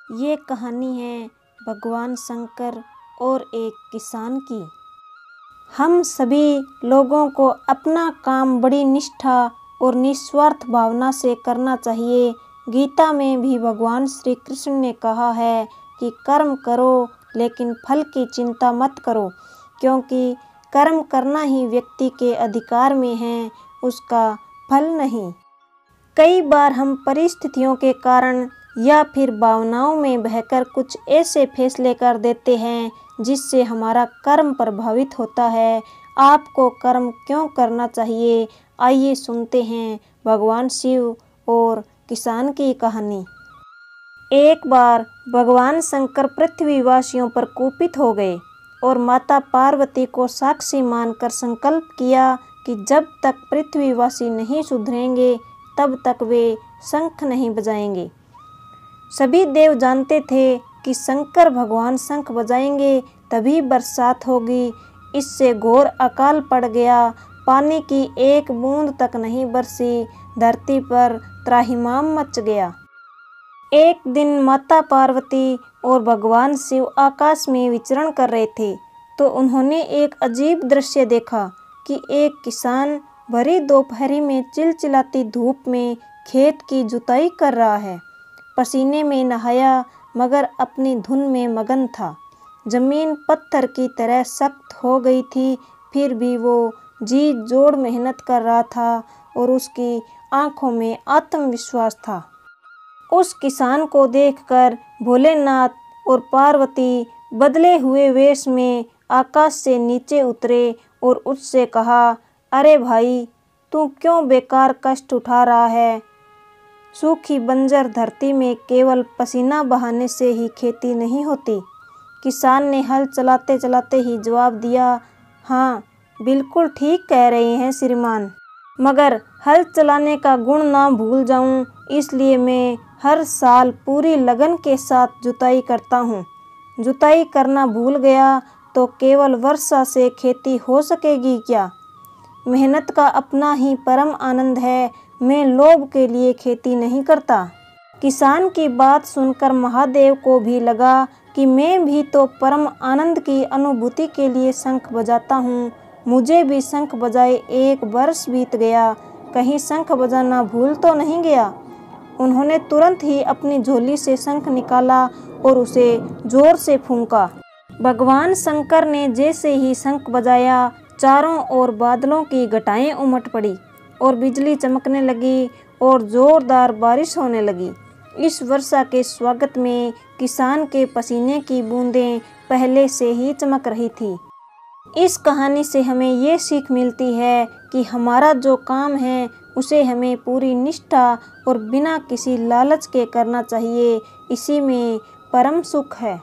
ये कहानी है भगवान शंकर और एक किसान की। हम सभी लोगों को अपना काम बड़ी निष्ठा और निस्वार्थ भावना से करना चाहिए। गीता में भी भगवान श्री कृष्ण ने कहा है कि कर्म करो लेकिन फल की चिंता मत करो, क्योंकि कर्म करना ही व्यक्ति के अधिकार में है, उसका फल नहीं। कई बार हम परिस्थितियों के कारण या फिर भावनाओं में बहकर कुछ ऐसे फैसले कर देते हैं जिससे हमारा कर्म प्रभावित होता है। आपको कर्म क्यों करना चाहिए, आइए सुनते हैं भगवान शिव और किसान की कहानी। एक बार भगवान शंकर पृथ्वीवासियों पर कुपित हो गए और माता पार्वती को साक्षी मानकर संकल्प किया कि जब तक पृथ्वीवासी नहीं सुधरेंगे तब तक वे शंख नहीं बजाएंगे। सभी देव जानते थे कि शंकर भगवान शंख बजाएंगे तभी बरसात होगी। इससे घोर अकाल पड़ गया। पानी की एक बूंद तक नहीं बरसी। धरती पर त्राहिमाम मच गया। एक दिन माता पार्वती और भगवान शिव आकाश में विचरण कर रहे थे तो उन्होंने एक अजीब दृश्य देखा कि एक किसान भरी दोपहरी में चिलचिलाती धूप में खेत की जुताई कर रहा है। पसीने में नहाया मगर अपनी धुन में मगन था। जमीन पत्थर की तरह सख्त हो गई थी, फिर भी वो जी जोड़ मेहनत कर रहा था और उसकी आंखों में आत्मविश्वास था। उस किसान को देखकर भोलेनाथ और पार्वती बदले हुए वेश में आकाश से नीचे उतरे और उससे कहा, अरे भाई, तू क्यों बेकार कष्ट उठा रहा है? सूखी बंजर धरती में केवल पसीना बहाने से ही खेती नहीं होती। किसान ने हल चलाते चलाते ही जवाब दिया, हाँ, बिल्कुल ठीक कह रहे हैं श्रीमान, मगर हल चलाने का गुण ना भूल जाऊं, इसलिए मैं हर साल पूरी लगन के साथ जुताई करता हूँ। जुताई करना भूल गया तो केवल वर्षा से खेती हो सकेगी क्या? मेहनत का अपना ही परम आनंद है। मैं लोभ के लिए खेती नहीं करता। किसान की बात सुनकर महादेव को भी लगा कि मैं भी तो परम आनंद की अनुभूति के लिए शंख बजाता हूँ। मुझे भी शंख बजाए 1 वर्ष बीत गया, कहीं शंख बजाना भूल तो नहीं गया। उन्होंने तुरंत ही अपनी झोली से शंख निकाला और उसे जोर से फूंका। भगवान शंकर ने जैसे ही शंख बजाया, चारों ओर बादलों की घटाएं उमट पड़ी और बिजली चमकने लगी और जोरदार बारिश होने लगी। इस वर्षा के स्वागत में किसान के पसीने की बूंदें पहले से ही चमक रही थी। इस कहानी से हमें ये सीख मिलती है कि हमारा जो काम है उसे हमें पूरी निष्ठा और बिना किसी लालच के करना चाहिए। इसी में परम सुख है।